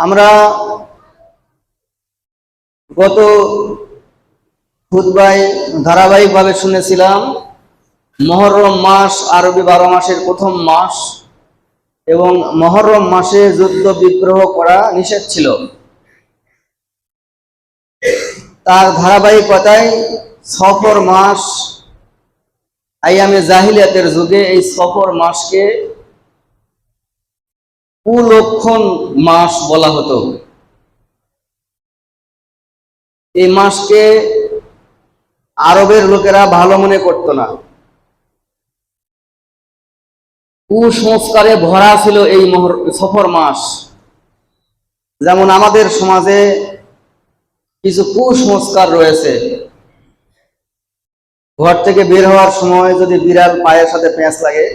আমরা গত খুতবায় ধারাবাহিকভাবে শুনেছিলাম মুহররম মাস আরবি 12 মাসের প্রথম মাস এবং মুহররম মাসে যুদ্ধ বিগ্রহ করা নিষেধ ছিল। তার ধারাবাহিকতায় সফর মাস আইয়ামে জাহিলিয়াতের যুগে এই সফর মাসকে কুলক্ষণ মাস বলা হতো। এই মাসকে আরবের লোকেরা ভালো মনে করত না। কুসংস্কারে ভরা ছিল এই সফর মাস। যেমন আমাদের সমাজে কিছু কুসংস্কার রয়েছে। ঘর থেকে বের হওয়ার সময় যদি বিড়াল পায়ের সাথে পেঁচ লাগে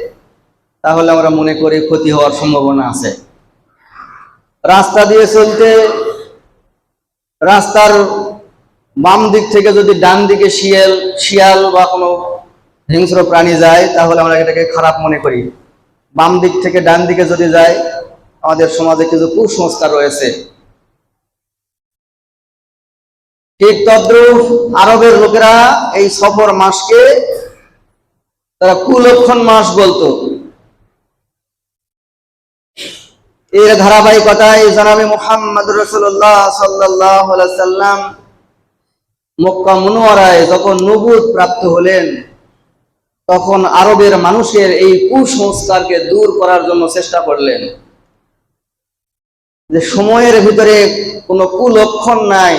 তাহলে আমরা মনে করি ক্ষতি হওয়ার সম্ভাবনা আছে। রাস্তা দিয়ে চলতে রাস্তার বাম দিক থেকে যদি ডান দিকে শিয়াল বা কোনো হিংস্র প্রাণী যায় তাহলে আমরা এটাকে খারাপ মনে করি। বাম দিক থেকে ডান দিকে যদি যায়, আমাদের সমাজে কিছু কুসংস্কার রয়েছে। ঠিক তদ্রূপ আরবের লোকেরা এই সফর মাসকে তারা কুলক্ষণ মাস বলতো। এর ধারাবাহিকতায় জনাবে মুহাম্মদ রাসূলুল্লাহ সাল্লাল্লাহু আলাইহি সাল্লাম মক্কা মুনওয়ারায় যখন নবুয়ত প্রাপ্ত হলেন, তখন আরবের মানুষের এই কুসংস্কারকে দূর করার জন্য চেষ্টা করলেন যে সময়ের ভিতরে কোনো কুলক্ষণ নাই।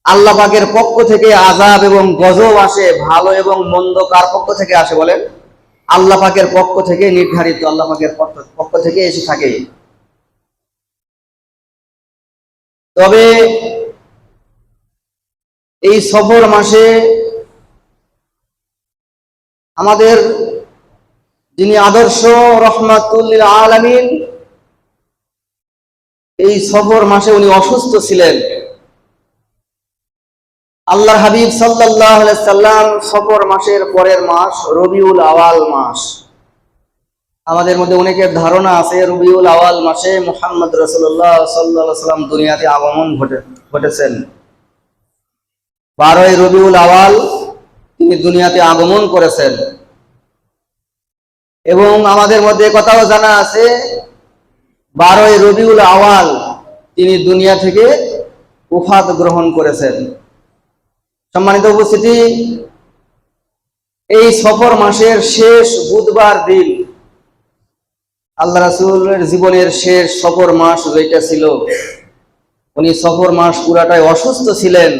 আল্লাহ পাকের পক্ষ থেকে আযাব এবং গজব আসে। ভালো এবং মন্দ কার পক্ষ থেকে আসে বলেন? আল্লাহ পাকের পক্ষ থেকে নির্ধারিত, আল্লাহ পাকের পক্ষ থেকে এসে থাকে। তবে এই সফর মাসে আমাদের যিনি আদর্শ রহমাতুল লিল আলামিন, এই সফর মাসে উনি অসুস্থ ছিলেন। আল্লাহর হাবিব সাল্লাল্লাহু আলাইহি সাল্লাম সফর মাসের পরের মাস রবিউল আওয়াল মাস। আমাদের মধ্যে অনেকের ধারণা আছে রবিউল আওয়াল মাসে মুহাম্মদ রাসূলুল্লাহ সাল্লাল্লাহু আলাইহি সাল্লাম দুনিয়াতে আগমন ঘটেছেন। 12ই রবিউল আওয়াল তিনি দুনিয়াতে আগমন করেছেন। এবং আমাদের মধ্যে কথাও জানা আছে 12ই রবিউল আওয়াল তিনি দুনিয়া থেকে ওফাত গ্রহণ করেছেন। সম্মানিত উপস্থিতি, এই সফর মাসের শেষ বুধবার দিন আল্লাহ রাসূলের জীবনের শেষ সফর মাস যেটা ছিল, উনি সফর মাস পুরাটাই অসুস্থ ছিলেন।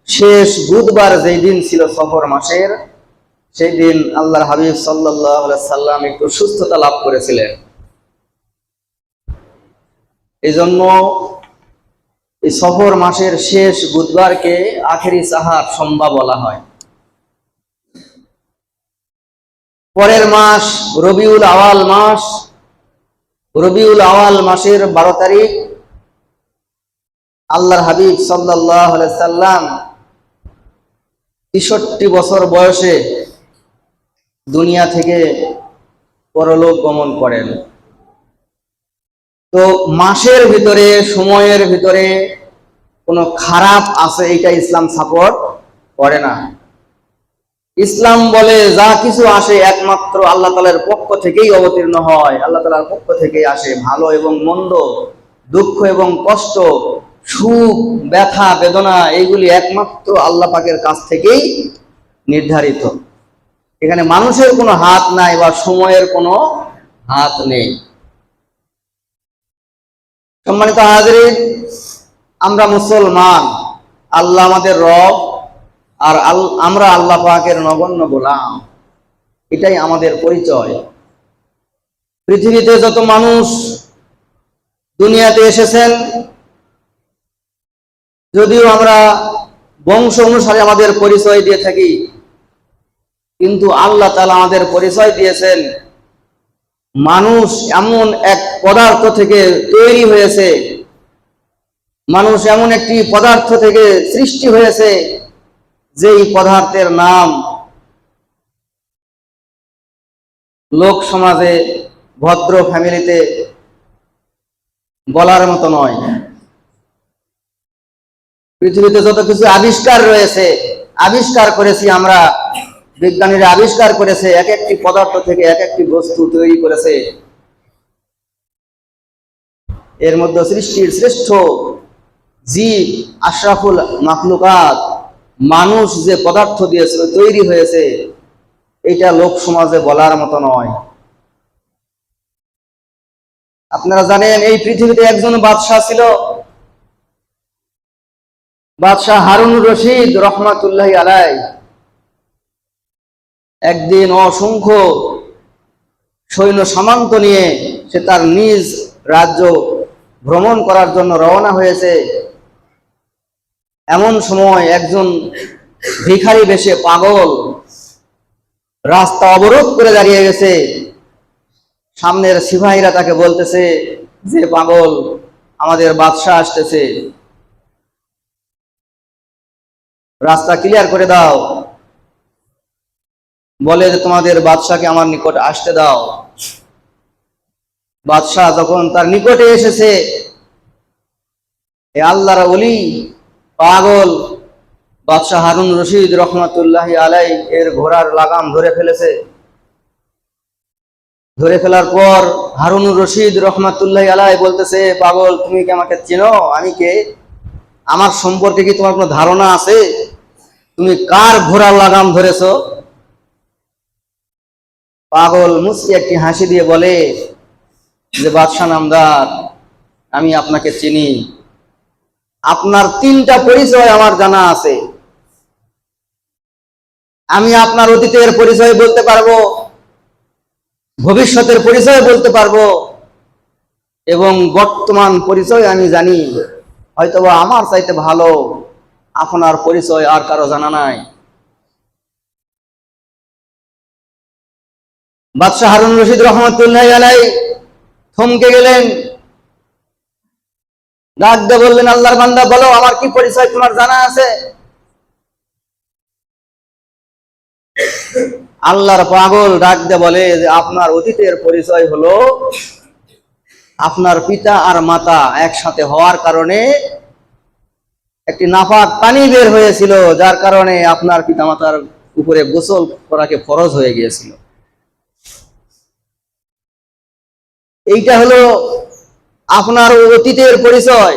শেষ বুধবার যেই দিন ছিল সফর মাসের, সেই দিন আল্লাহর হাবিব সাল্লাল্লাহু আলাইহি সাল্লাম একটু সুস্থতা লাভ করেছিলেন। এই জন্য এই সফর মাসের শেষ বুধবারকে আখেরি সাহার সোমবার বলা হয়। পরের মাস রবিউল আওয়াল মাস। রবিউল আওয়াল মাসের 12 তারিখ আল্লাহর হাবিব সাল্লাল্লাহু আলাইহি সাল্লাম 63 বছর বয়সে দুনিয়া থেকে পরলোক গমন করেন। তো মাসের ভিতরে, সময়ের ভিতরে কোনো খারাপ আছে এটা ইসলাম সাপোর্ট করে না। ইসলাম বলে যা কিছু আসে একমাত্র আল্লাহ তাআলার পক্ষ থেকেই অবতীর্ণ হয়, আল্লাহ তাআলার পক্ষ থেকেই আসে। ভালো এবং মন্দ, দুঃখ এবং কষ্ট, সুখ, ব্যথা, বেদনা, এইগুলি একমাত্র আল্লাহ পাকের কাছ থেকেই নির্ধারিত। এখানে মানুষের কোনো হাত নাই বা সময়ের কোনো হাত নেই। সম্মানিত হাজরিন, আমরা মুসলমান, আল্লাহ আমাদের রব, আর আমরা আল্লাহ পাকের নগণ্য গোলাম। এটাই আমাদের পরিচয়। পৃথিবীতে যত মানুষ দুনিয়াতে এসেছেন, যদিও আমরা বংশ অনুসারে আমাদের পরিচয় দিয়ে থাকি, কিন্তু আল্লাহ তাআলা আমাদের পরিচয় দিয়েছেন মানুষ এমন এক পদার্থ থেকে তৈরি হয়েছে, মানুষ এমন একটি পদার্থ থেকে সৃষ্টি হয়েছে যেই পদার্থের নাম লোক সমাজে, ভদ্র ফ্যামিলিতে বলার মতো নয়। পৃথিবীতে যত কিছু আবিষ্কার রয়েছে, আবিষ্কার করেছি আমরা, বিজ্ঞানীরা আবিষ্কার করেছে, এক একটি পদার্থ থেকে এক একটি বস্তু তৈরি করেছে। এর মধ্যে সৃষ্টির শ্রেষ্ঠ জীব, আশরাফুল মাখলুকাত, মানুষ যে পদার্থ দিয়েছে তৈরি হয়েছে, এটা লোক সমাজে বলার মতো নয়। আপনারা জানেন এই পৃথিবীতে একজন বাদশাহ ছিল, বাদশাহ হারুনুর রশিদ রহমাতুল্লাহি আলাই। একদিন অসংখ্য সৈন্য সামন্ত নিয়ে সে তার নিজ রাজ্য ভ্রমণ করার জন্য রওনা হয়েছে। এমন সময় একজন ভিখারি বেশে পাগল রাস্তা অবরোধ করে দাঁড়িয়ে গেছে। সামনের সিপাহীরা তাকে বলতেছে যে, পাগল, আমাদের বাদশাহ আসতেছে, রাস্তা ক্লিয়ার করে দাও। বলে যে, তোমাদের বাদশাহকে আমার নিকট আসতে দাও। বাদশাহ যখন তার নিকটে এসেছে, এ আল্লাহর ওলি পাগল বাদশাহ হারুন রশিদ রহমাতুল্লাহি আলাই এর ঘোড়ার লাগাম ধরে ফেলেছে। ধরে ফেলার পর হারুনুর রশিদ রহমাতুল্লাহি আলাই বলতেছে, পাগল, তুমি কি আমাকে চেনো? আমি কে? আমার সম্পর্কে কি তোমার কোনো ধারণা আছে? তুমি কার ঘোড়ার লাগাম ধরেছো? পাগল মুচকি একটি হাসি দিয়ে বলে যে, বাদশাহ নামদার, আমি আপনাকে চিনি। আপনার তিনটা পরিচয় আমার জানা আছে। আমি আপনার অতীতের পরিচয় বলতে পারবো, ভবিষ্যতের পরিচয় বলতে পারবো, এবং বর্তমান পরিচয় আমি জানি। হয়তোবা আমার চাইতে ভালো আপনার পরিচয় আর কারো জানা নাই। বাদশাহ হারুন রশিদ রহমাতুল্লাহি আলাই থমকে গেলেন, ডাক দিয়ে বললেন, আল্লাহর বান্দা, বলো আমার কি পরিচয় তোমার জানা আছে? আল্লাহর পাগল ডাক দিয়ে বলে যে, আপনার অতীতের পরিচয় হলো আপনার পিতা আর মাতা একসাথে হওয়ার কারণে একটি নাপাক পানি বের হয়েছিল, যার কারণে আপনার পিতা মাতার উপরে গোসল করাকে ফরজ হয়ে গিয়েছিল। এইটা হলো আপনার অতীতের পরিচয়।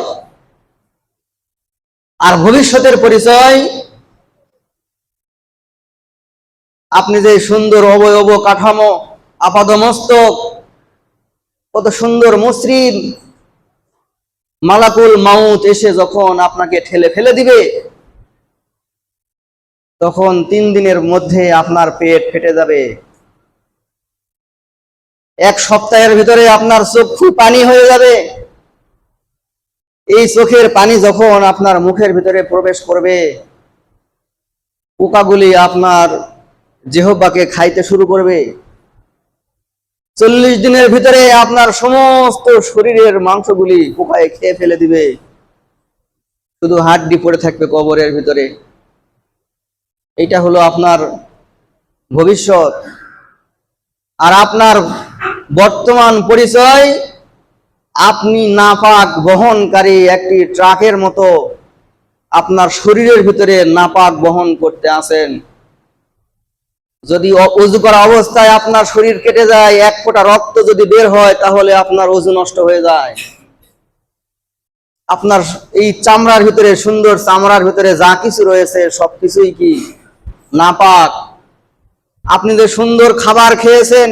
আর ভবিষ্যতের পরিচয়, আপনি যে সুন্দর অবয়ব কাঠামো, আপাদমস্তক, কত সুন্দর মসৃণ, মালাকুল মাউত এসে যখন আপনাকে ঠেলে ফেলে দিবে, তখন 3 দিনের মধ্যে আপনার পেট ফেটে যাবে। 1 সপ্তাহের ভিতরে আপনার চক্ষু পানি হয়ে যাবে। এই চোখের পানি যখন আপনার মুখের ভিতরে প্রবেশ করবে, পোকাগুলি আপনার জিহ্বাকে খাইতে শুরু করবে। 40 দিনের ভিতরে আপনার সমস্ত শরীরের মাংসগুলি পোকায় খেয়ে ফেলে দিবে। শুধু হাড্ডি পড়ে থাকবে কবরের ভিতরে। এটা হলো আপনার ভবিষ্যৎ। আর আপনার বর্তমান পরিচয়, আপনি নাপাক বহনকারী একটি ট্রাকের মতো আপনার শরীরের ভিতরে নাপাক বহন করতে আছেন। যদি ওযু করা অবস্থায় আপনার শরীর কেটে যায়, 1 ফোঁটা রক্ত যদি বের হয়, তাহলে আপনার ওযু নষ্ট হয়ে যায়। আপনার এই চামড়ার ভিতরে, সুন্দর চামড়ার ভিতরে যা কিছু রয়েছে সবকিছুই কি নাপাক। আপনি যে সুন্দর খাবার খেয়েছেন,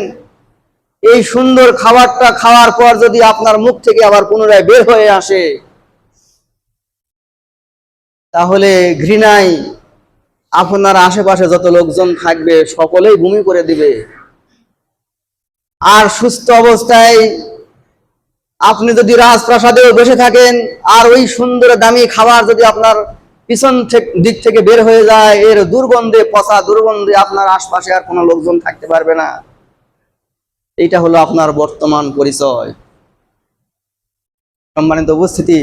এই সুন্দর খাবারটা খাওয়ার পর যদি আপনার মুখ থেকে আবার পুনরায় বের হয়ে আসে, তাহলে ঘৃণায় আপনার আশেপাশে যত লোকজন থাকবে সকলেই বমি করে দিবে। আর সুস্থ অবস্থায় আপনি যদি রাজপ্রাসাদেও বসে থাকেন, আর ওই সুন্দর দামি খাবার যদি আপনার পিছন দিক থেকে বের হয়ে যায়, এর দুর্গন্ধে, পচা দুর্গন্ধে আপনার আশপাশে আর কোনো লোকজন থাকতে পারবে না। এইটা হলো আপনার বর্তমান পরিচয়। সম্মানিত উপস্থিতি,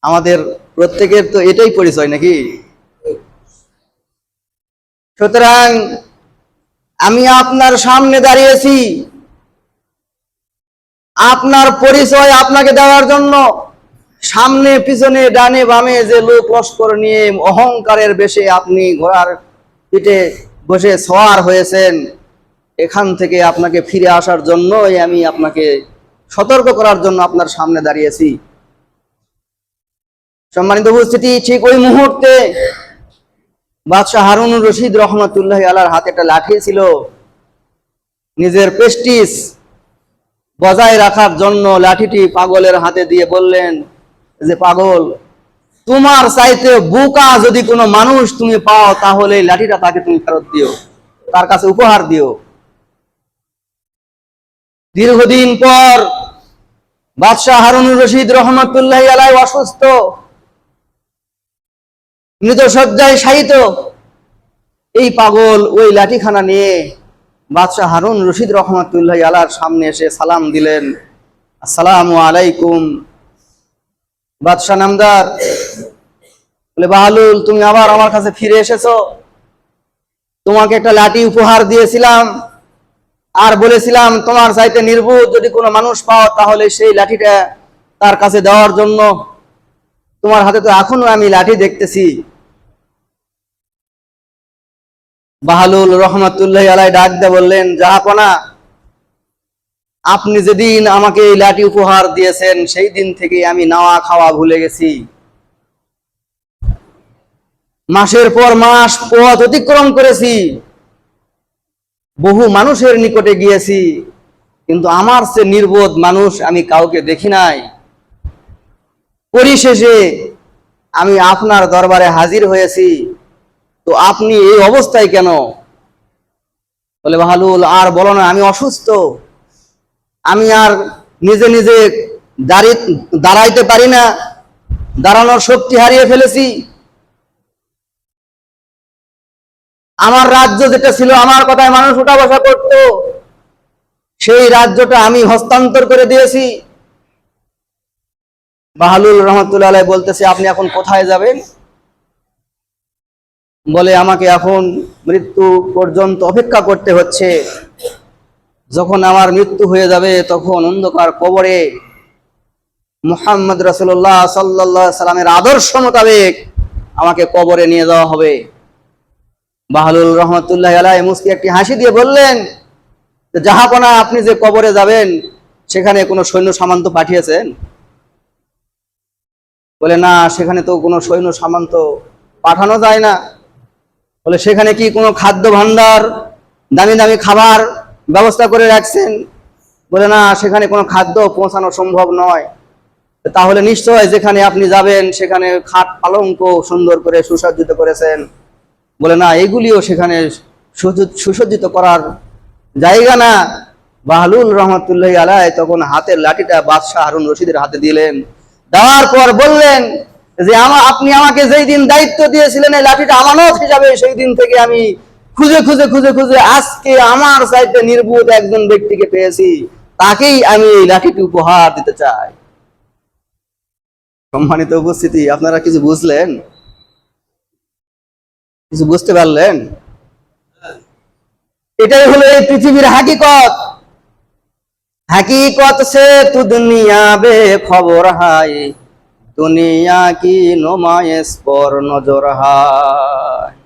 আমাদের প্রত্যেকের তো এটাই পরিচয় নাকি? সুতরাং আমি আপনার সামনে দাঁড়িয়েছি, আপনার পরিচয় আপনাকে দেওয়ার জন্য সামনে পিছনে ডানে বামে যে লোক লস্কর নিয়ে অহংকারের বেশে আপনি ঘোড়ার পিঠে বসে সওয়ার হয়েছেন, এখান থেকে আপনাকে ফিরে আসার জন্যই আমি আপনাকে সতর্ক করার জন্য আপনার সামনে দাঁড়িয়েছি। সম্মানিত উপস্থিতি, ঠিক ওই মুহূর্তে বাদশাহ হারুনুর রশিদ রহমতুল্লাহ আলার হাতে একটা লাঠি ছিল। নিজের প্রেস্টিজ বজায় রাখার জন্য লাঠিটি পাগলের হাতে দিয়ে বললেন যে, পাগল, তোমার চাইতে বোকা যদি কোনো মানুষ তুমি পাও তাহলে এই লাঠিটা তাকে তুমি ফেরত দিও, তার কাছে উপহার দিও। দীর্ঘদিন পর বাদশাহ হারুনুর রশিদ রহমতুল্লাহ আলাই অসুস্থ, মৃতশয্যায় শায়িত। এই পাগল ওই লাঠিখানা নিয়ে বাদশাহ হারুন রশিদ রহমতুল্লাহ আলার সামনে এসে সালাম দিলেন, আসসালামু আলাইকুম। বাদশাহ নামদার বলে, বাহলুল, তুমি আবার আমার কাছে ফিরে এসেছো। তোমাকে একটা লাঠি উপহার দিয়েছিলাম আর বলেছিলাম তোমার চাইতে নির্বোধ যদি কোনো মানুষ পাও তাহলে সেই লাঠিটা তার কাছে দেওয়ার জন্য। তোমার হাতে তো এখনো আমি লাঠি দেখতেছি। বাহলুল রহমতুল্লাহ আলাই ডাক দিয়ে বললেন, জাহাপনা, আপনি যেদিন আমাকে এই লাঠি উপহার দিয়েছেন সেই দিন থেকে আমি নাওয়া খাওয়া ভুলে গেছি। মাসের পর মাস পথ অতিক্রম করেছি, বহু মানুষের নিকটে গিয়েছি, কিন্তু আমার চেয়ে নির্বোধ মানুষ আমি কাউকে দেখি নাই। পরিশেষে আমি আপনার দরবারে হাজির হয়েছি, তো আপনি এই অবস্থায় কেন? বলে, বাহলুল, আর বলো না, আমি অসুস্থ, আমি আর নিজে নিজে দাঁড়াইতে পারি না, দাঁড়ানোর শক্তি হারিয়ে ফেলেছি। আমার রাজ্য যেটা ছিল, আমার কথায় মানুষ উঠা বসা করত, সেই রাজ্যটা আমি হস্তান্তর করে দিয়েছি। বাহলুল রহমতুল্লাহ আলাইহি বলতেছে, আপনি এখন কোথায় যাবেন? বলে, আমাকে এখন মৃত্যু পর্যন্ত অপেক্ষা করতে হচ্ছে। যখন আমার মৃত্যু হয়ে যাবে তখন অন্ধকার কবরে মুহাম্মদ রাসূলুল্লাহ সাল্লাল্লাহু আলাইহি সাল্লামের আদর্শ মোতাবেক আমাকে কবরে নিয়ে যাওয়া হবে। বাহলুল রহমতুল্লাহ আলাইহি মুস্কি একটি হাসি দিয়ে বললেন, জাহাপনা, আপনি যে কবরে যাবেন সেখানে কোনো সৈন্য সামন্ত পাঠিয়েছেন? বলে, না, সেখানে তো কোনো সৈন্য সামন্ত পাঠানো যায় না। বলে, সেখানে কি কোনো খাদ্য ভান্ডার, দামি দামি খাবার ব্যবস্থা করে রাখছেন? বলে, না, সেখানে কোনো খাদ্য পৌঁছানো সম্ভব নয়। তাহলে নিশ্চয় যেখানে আপনি যাবেন সেখানে খাট পালঙ্ক সুন্দর করে সুসজ্জিত করেছেন। বলে, না, এগুলিও সেখানে সুসজ্জিত করার জায়গা না। বাহলুল রহমতুল্লাহ আলাইহি তখন হাতের লাঠিটা বাদশাহ হারুন রশিদের হাতে দিলেন। দেওয়ার পর বললেন যে, আপনি আমাকে যেই দিন দায়িত্ব দিয়েছিলেন এই লাঠিটা আমানত হিসাবে, সেই দিন থেকে আমি খুঁজে খুঁজে খুঁজে খুঁজে আজকে আমার চাইতে নির্বোধ একজন ব্যক্তিকে পেয়েছি, তাকেই আমি এই লাঠিটি উপহার দিতে চাই। সম্মানিত উপস্থিতি, আপনারা কিছু বুঝলেন? কিছু বুঝতে পারলেন? এটাই হলো এই পৃথিবীর হাকিকত। হাকিকত সে তু দুনিয়া বে খবর হায়, দুনিয়া কি নুমায়েশ পর নজর হায়।